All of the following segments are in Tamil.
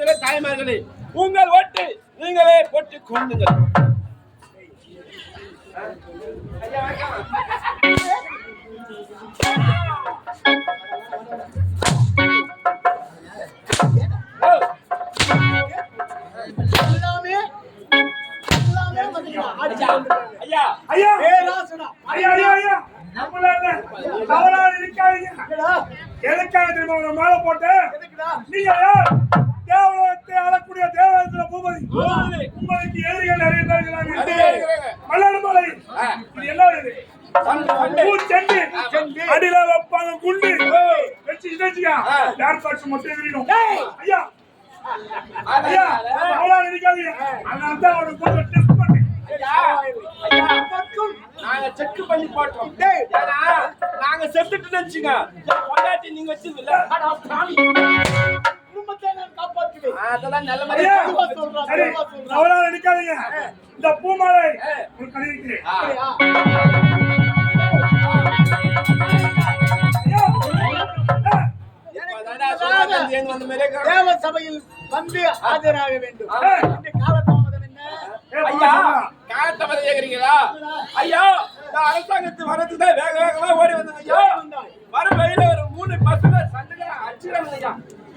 பெரியவர்களே தாய்மார்களே, உங்கள் ஓட்டு நீங்களே போட்டுக் கொள்ளுங்கள். ஐயா ஐயா ஐயா தவறாக இருக்காதீங்க. எதுக்காக திரும்ப மாலை போட்டு நீங்க தேவலோகத்தை ஆளக்கூடிய தேவலோகத்துல பூபதி உங்களுக்கு எதிரிகள் நிறைய பேர் இருக்கிறாங்க. மலர்மலை என்ன வருது அடியில வைப்பாங்க குண்டு வச்சுக்க யார் பாட்டு மட்டும் எதிரிடும். ஐயா ஐயா தவறாக இருக்காதீங்க. அதனால தான் அவனுக்கு போட்டு டெஸ்ட் பண்ணு. நாங்க செக் பண்ணி போட்டோம். நாங்க செத்துட்டு நினைச்சுங்க பொண்டாட்டி நீங்க வச்சிருக்கல அதெல்லாம் நல்ல மாதிரி அவரால் நினைக்காதீங்க. இந்த பூமாலை தேவ சபையில் வந்து ஆஜராக வேண்டும். ஐயா காலத்தாமதம் கேக்குறீங்களா? ஐயா நான் அரசாங்கத்து வரதுதான் வேக வேகமா ஓடி வந்தேன். ஐயா வர வழியில ஒரு 3 பசங்க சண்டை அடிச்சுறாங்க. ஐயா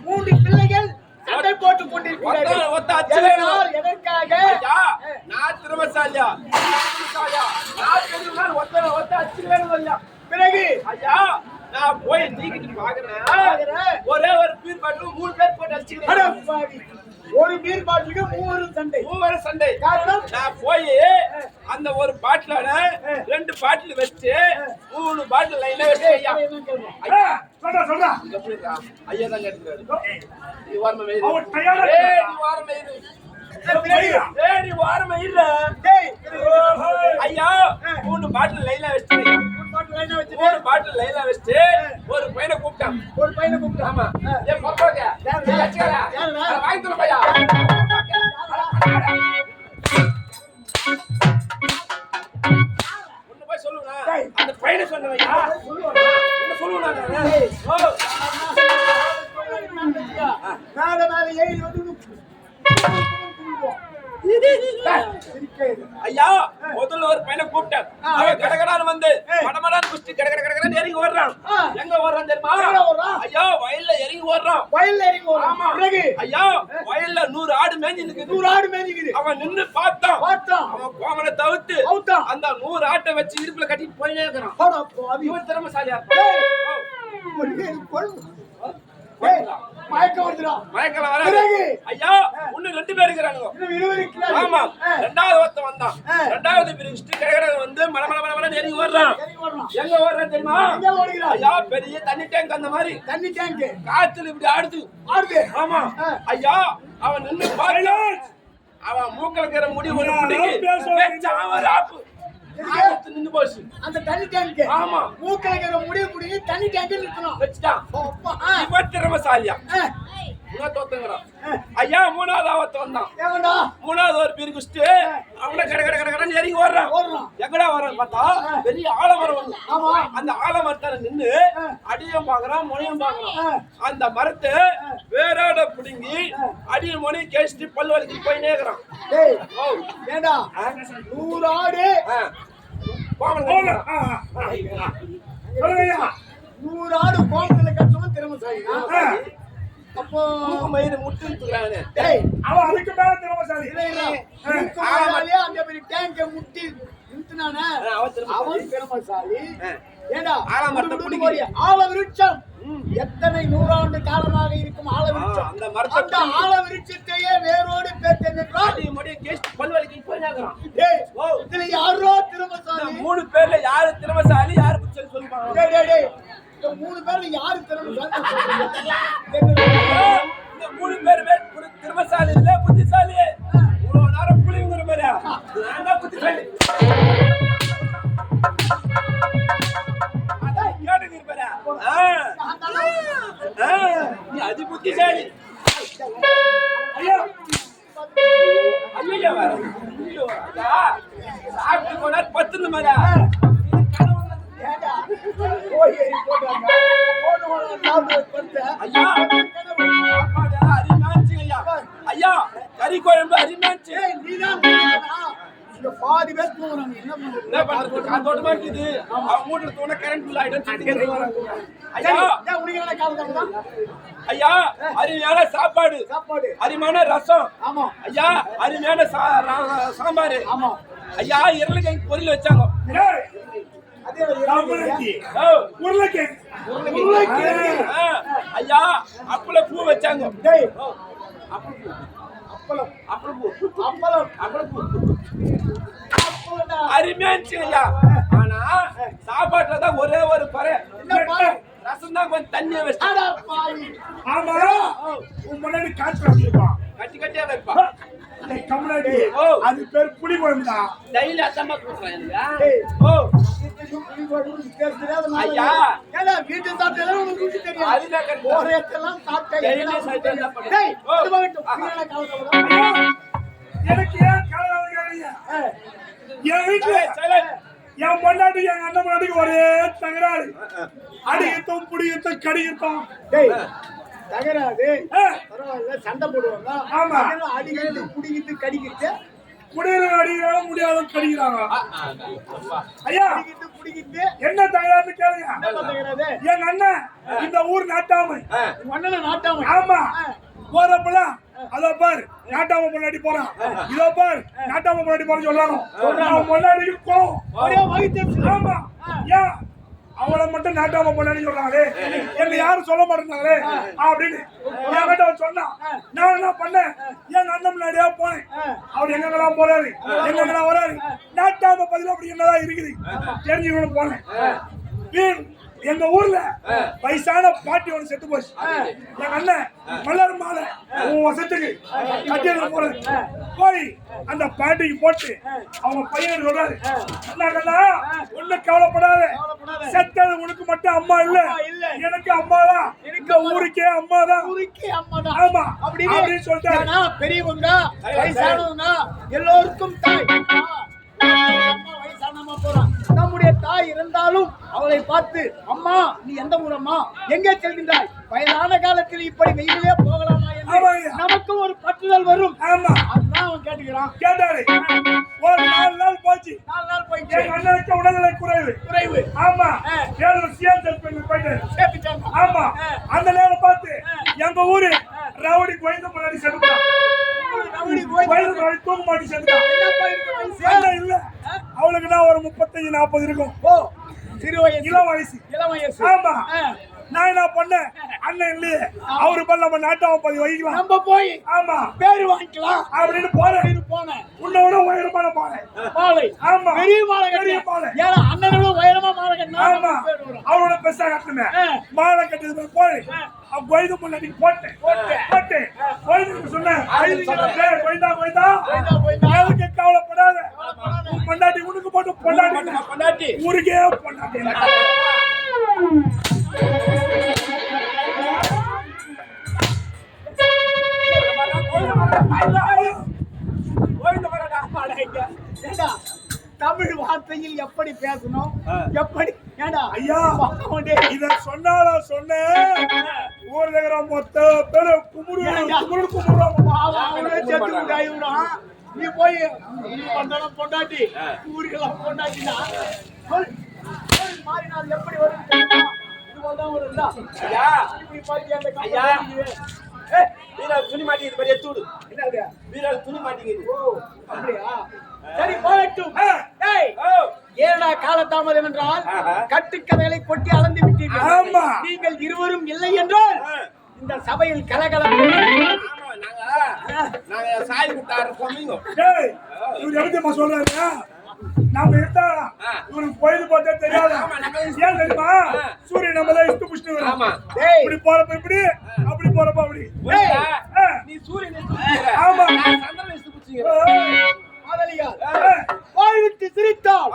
3 பிள்ளைகள் சண்டை போட்டுக் கொண்டிருக்கிறார்கள். எதற்காக? ஐயா நான் திறமசாலியா நான் தெரியுமா ஒத்த அடிச்சுறாங்க. ஐயா பிறகு ஐயா நான் போய் நீக்கிட்டு பாக்குறேன். ஒரே ஒரு பீர் பாட்டில் 3 பேர் போட்டு அடிச்சுக்கிறாங்க. ஒரு பீர் பாட்டிலுக்கு 3 சண்டை. காரணம் நான் போய் அந்த ஒரு பாட்டிலான 2 பாட்டில் வச்சு 3 பாட்டில் லைனா வச்சு ஐயா சொல்றா ஐயா தான் கேட்டுறாரு. நீ வாரமே நீ வாரமே இல்ல ஐயா 3 பாட்டில் லைனா வச்சு 3 பாட்டில் லைனா வச்சு ஒரு பையனை கூப்பிட்டான். ஆமா ஏன் பரவாங்க வாங்கி தர பையா ஒண்ணு போய் சொல்லுங்க. அந்த பையனை சொன்னவையா என்ன சொல்லுங்க. ஐயா முதல்ல ஒரு பையனை கூப்பிட்டேன். அவன் கடகடான்னு வந்து மடமடான்னு குஸ்தி கடகடன்னு இறங்கி ஓடுறான். எங்க ஓடுறான் தெரியுமா? ஐயா வயல்ல இறங்கி ஓடுறான். ஆமா ஐயா வயல்ல 100 ஆடு மேய்ஞ்சிருக்கு. அவன் நின்னு பார்த்தான். அவன் கோமனை தவிர்த்து அந்த 100 ஆட்டை வச்சு இடுப்புல கட்டிட்டு போயினே இருக்கிறான். இவன் திறமைசாலியா மயக்கல வர ஐயா இன்னும் 2 பேர் இருக்கிறாங்க. ஆமா 2வது ஒருத்தன் வந்தான். 2வது பிரிச்சுட்டு கடகட வந்து மலமலமலமல ஏறி ஓடுறான். எங்க ஓடுறான் தெரியுமா? ஐயா பெரிய தண்ணி டேங்க் அந்த மாதிரி காத்துல இப்படி ஆடுது. ஆமா ஐயா அவன் நின்னு பாரு. அவன் மூக்கல இருக்கிற முடி ஒரு ஆப்பு நின்னு போச்சு. அந்த தண்ணி டேங்க் ஆமா மூக்கல இருக்கிற முடி முடி தண்ணி டேங்க் நிக்கணும் வச்சுட்டான். இவன் திறமைசாலியா ஐயா 3வது ஆவத்து வந்தான். 3வது ஒரு பீர் குடிச்சிட்டு அவனை கடகடன்னு இறங்கி ஓடுறான். எங்கடா வர்றான்னு பார்த்தா பெரிய ஆலமரம் வந்து அந்த ஆலமரத்தால நின்னு அடியும் பாக்குறான் முனையும் பாக்குறான். அந்த மரத்தை வேரோட பிடுங்கி அடியும் முனையும் கேசிட்டு பல்லு வலிக்கு போய் நேக்குறான். 100 ஆடு 100 ஆடு கோமத்துல கட்டணும் திறமைசாலி. அப்போ மயிறு முட்டு இருக்கிறானே அவன் அதுக்கு மேல திறமைசாலி. அந்த பெரிய டேங்க முட்டி நிறுத்தினானே அவன் திறமைசாலி. ஏண்டா ஆல விருட்சம் எத்தனை 100 ஆண்டு காலமாக இருக்கும் ஆல விருட்சம். அந்த ஆல விருட்சத்தையே வேரோடு இதுல யாரோ திறமைசாலி. 3 பேர்ல யாரு திறமைசாலி யாரு புத்திசாலி சொல்லுவாங்க. 3 பேர்ல யாரு திறமைசாலி? இந்த 3 பேருமே திறமைசாலி இல்ல புத்திசாலி. இவ்வளவு நேரம் புளிங்கிற மாதிரி நான் தான் புத்திசாலி. அதான் கேட்டுக்கு இருப்பாரா? நீ அதி புத்திசாலி. ஐயோ ஐயோ வர சாப்பிட்டு போனார் 10 மாதிரியா ஐயா கறி குழம்பு அரிமாச்சு. ஏய், நீதான் தூங்குறா. இங்க பாதி பேர் தூங்குறாங்க. என்ன என்ன பண்றது? பண்றது? காத்தோட்டமா இருக்குது. அவன் மூட்டை தூண கரண்ட் பில் ஆயிடும். சரி, ஐயா, ஏன் உனக்கு என்ன காலம் தான்? ஐயா, அருமையான சாப்பாடு, சாப்பாடு. அருமையான ரசம், ஆமா, ஐயா, அருமையான சாம்பார், ஆமா. ஐயா, இருளைக்கிழங்கு பொரியல் வச்சாங்க. அதே மாதிரி ஓ, உருளைக்கிழங்கு. ஆ, ஐயா, அப்பள பூ வச்சாங்க. டேய், ஓ, அப்பள பூ, அப்பளம், அப்பள பூ, அப்பளம், அப்பள பூ அப்பளம்டா. அருமையா இருந்துச்சு ஐயா. ஆனா சாப்பாட்டுல தான் ஒரே ஒரு குறை. என்ன பாரு? ரசம் தான் கொஞ்சம் தண்ணியை வச்சு அட பாவி. ஆமா உன் முன்னாடி காய்ச்சல் வச்சிருப்பான் கட்டி கட்டியா வைப்பா. கம்முனாடி ஓ. அது பேர் புளி குழம்புதான். டெய்லி அத்தம்மா கொடுக்குறேன் எனக்கு. டேய், ஓ, ஐயா, ஏடா வீட்டு சாப்பிட்டதெல்லாம் உனக்கு ருசி தெரியும். அதுதான் கரெக்ட். ஒரேத்தெல்லாம் சாப்பிட்டா டெய்லி என்ன சாப்பிட்டா பண்ணுறது? பண்ணு. டேய், ஓ. அது வாங்கட்டும். நீ என்ன கவலைப்படாத. எனக்கு ஏன் காலையில கேக்குறீங்க? ஏய், என் வீட்டுல சைலண்ட். என் பொண்டாட்டி எங்க அண்ணன் பொண்டாட்டிக்கு ஒரே தகராறு. அடிக்கட்டும் புடிக்கட்டும் கடிக்கட்டும். டேய், தகராறு. ஆ, பரவாயில்ல, சண்டை போடுவாங்க. ஆமா. அதெல்லாம் அடிக்கிறது, குடிக்கிறது, கடிக்கிறது. முடியற அடிக்கிறாங்க முடியாத கடிக்கிறாங்க. ஐயா குடிக்கிறது, குடிக்கிறது. என்ன தகராறுன்னு கேளுங்க. என்ன தகராறு? எங்க அண்ணன் இந்த ஊர் நாட்டாமை. உங்க அண்ணனை நாட்டாம. ஆமா ஆ. போறப்பல அதோ பாரு நாட்டாம முன்னாடி போறான், இதோ பாரு நாட்டாம முன்னாடி போறேன்னு சொல்றாங்க. அவன் முன்னாடி கோவம். ஒரே வயிற்று. ஆமா, ஏன் அவளை மட்டும் நாட்டாம முன்னாடி சொல்றாங்களே, எங்க யாரும் சொல்ல மாட்டேங்கிறாங்களே அப்படின்னு என்கிட்ட அவன் சொன்னான். நான் என்ன பண்ணேன், என் அண்ணன் முன்னாடியா போனேன். அவர் எங்கெல்லாம் போறாரு, எங்கெல்லாம் வராரு, நாட்டாம பதில் அப்படி என்னதான் இருக்குது தெரிஞ்சுக்கணும் போனேன். எங்க ஊர்ல வயசான பாட்டி ஒண்ணு செத்து போச்சு. எங்க அண்ணன் மலர் மாலை உன் வசத்துக்கு கட்டியில போறது போய் அந்த பாட்டிக்கு போட்டு அவங்க பையன் சொல்றாரு, அண்ணா ஒண்ணு கவலைப்படாத, செத்தது உனக்கு மட்டும் அம்மா இல்ல, எனக்கு அம்மா தான், இந்த ஊருக்கே அம்மா தான், ஊருக்கே அம்மா தான். ஆமா அப்படின்னு சொல்லிட்டாரு. ஏன்னா, பெரியவங்க வயசானவங்க எல்லோருக்கும் தாய். அம்மா வயசானம்மா போறான். நம்முடைய தாய் இருந்தாலும் அவளை பார்த்து, அம்மா நீ எந்த ஊரம்மா, எங்கே செல்கின்றாய், வயதான காலத்தில் இப்படி வெயிலே போகலாமா என்று நமக்கு ஒரு பற்றுதல் வரும். ஆமா, அதுதான் அவன் கேட்டுக்கிறான். கேட்டாரு. ஒரு 4 நாள் போச்சு. 4 நாள் போயிட்டு எங்க அண்ணனுக்கு உடல்நிலை குறைவு. ஆமா, ஏழு சிஎஸ்எல் போயிட்டு சேர்த்துட்டாங்க. ஆமா, அந்த நேரம் பார்த்து எங்க ஊரு ரவுடி கோயிந்த முன்னாடி செத்துட்டான். ரவுடி கோயிந்த முன்னாடி தூங்க மாட்டி செத்துட்டான். என்னப்பா இருக்கு வயசு? அண்ணன் இல்ல, அவளுக்கு நான் ஒரு 35-40 இருக்கும். ஓ, சிறு வயசு, இளம் வயசு. இளம் வயசு. ஆமா, நான் என்ன பண்ணேன், அண்ணன் இல்லையே, அவரு பண்ண நம்ம நாட்டாம பதி வைக்கலாம், நம்ம போய் ஆமா பேரு வாங்கிக்கலாம் அப்படின்னு போனேன். உன்னை விட உயரமான மாலை. மாலை. ஆமா, பெரிய மாலை பெரிய கட்டி. மாலை. ஏன்னா அண்ணனோட உயரமா மாலை கட்டினா ஆமா, அவரோட பெருசா கட்டுனேன். மாலை கட்டியது போய் கோயிந்த முன்னாடி போட்டேன். கோயிலுக்கு சொன்னேன், கோயிந்தா யாருக்கு கவலைப்படாத, பொண்டாட்டி உனக்கு போட்டு பொண்டாட்டி ஊருக்கே பொண்டாட்டி. ஏண்டா, தமிழ் வார்த்தையில் எப்படி பேசணும், எப்படி ஏண்டா ஐயா இத சொன்னாலும் சொன்னேன், ஊர்ல இருக்கிற மொத்த பேரு குமுறுறான். நீ போய் பண்றோம் பொண்டாட்டி, ஊருக்கெல்லாம் பொண்டாட்டினா மாறினால் எப்படி வரும் தெரியுமா? இது போலதான் வரும்டா. ஐயா, இப்படி பாத்தி அந்த ஐயா. ஏய், வீரர் துணி மாட்டிக்கிது, பெரிய தூடு என்னது? வீரர் துணி மாட்டிக்கிது. ஓ, அப்படியா? சரி, போகட்டும். ஏய், ஓ, ஏடா காலதாமதம் என்றால் கட்டுக்கதைகளை கொட்டி அளந்து விட்டீர்கள். ஆமா. நீங்கள் இருவரும் இல்லை என்றால் இந்த சபையில் கலகலப்பு. ஆமா, நாங்க சாய் விட்டாரு பொம்மிங்க. டேய், இவரு எப்படிமா சொல்றாரு, நாம இருந்தா இவருக்கு பொழுது பார்த்தே தெரியாது. ஏன் தெரியுமா, சூரியன் நம்மள இஷ்டு புஷ்டு வரும். ஆமா, டேய், இப்படி போறப்ப இப்படி, அப்படி போறப்ப அப்படி. நீ சூரியனை சுத்திக்கிற. ஆமா. நான் சந்திரனை சுத்திக்கிற. காதலியால் வாய்விட்டு சிரித்தால்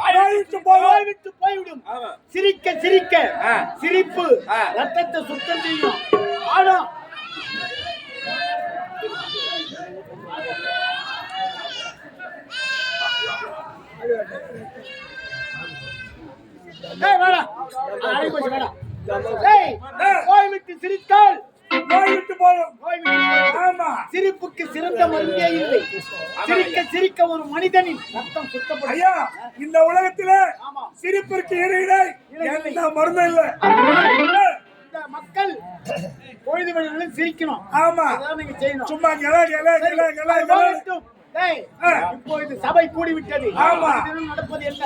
வாய்விட்டு போய்விடும். ஆமா. சிரிக்க சிரிக்க சிரிப்பு ரத்தத்தை சுத்தம் செய்யும். ஆனா வாய்விட்டு சிரித்தால் நோய் விட்டு போகும். நோய் விட்டு போகும். ஆமா. சிரிப்புக்கு சிறந்த மருந்தே இல்லை. சிரிக்க சிரிக்க ஒரு மனிதனின் ரத்தம் சுத்தப்படும். ஐயா, இந்த உலகத்திலே ஆமா. சிரிப்பிற்கு ஈடு எந்த மருந்தும் இல்ல. இந்த மக்கள் பொழுது வேளைகளில் சிரிக்கணும். ஆமா. அதான் நீங்க செய்யணும். சும்மா போகட்டும். டேய், இப்போ இது சபை கூடி விட்டது. ஆமா. இதில் நடப்பது என்ன?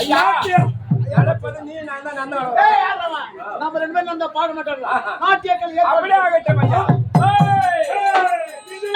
ஐயா நாட்டியம். நடப்பது நீ நான் தான் நான் தான் டேய், யாரவன்? நம்ம ரெண்டு பேரும் அந்த பாட மாட்டோம். நாட்டியக்கலை அப்படியே ஆகட்டும் ஐயா. ஏய்! ஏய்!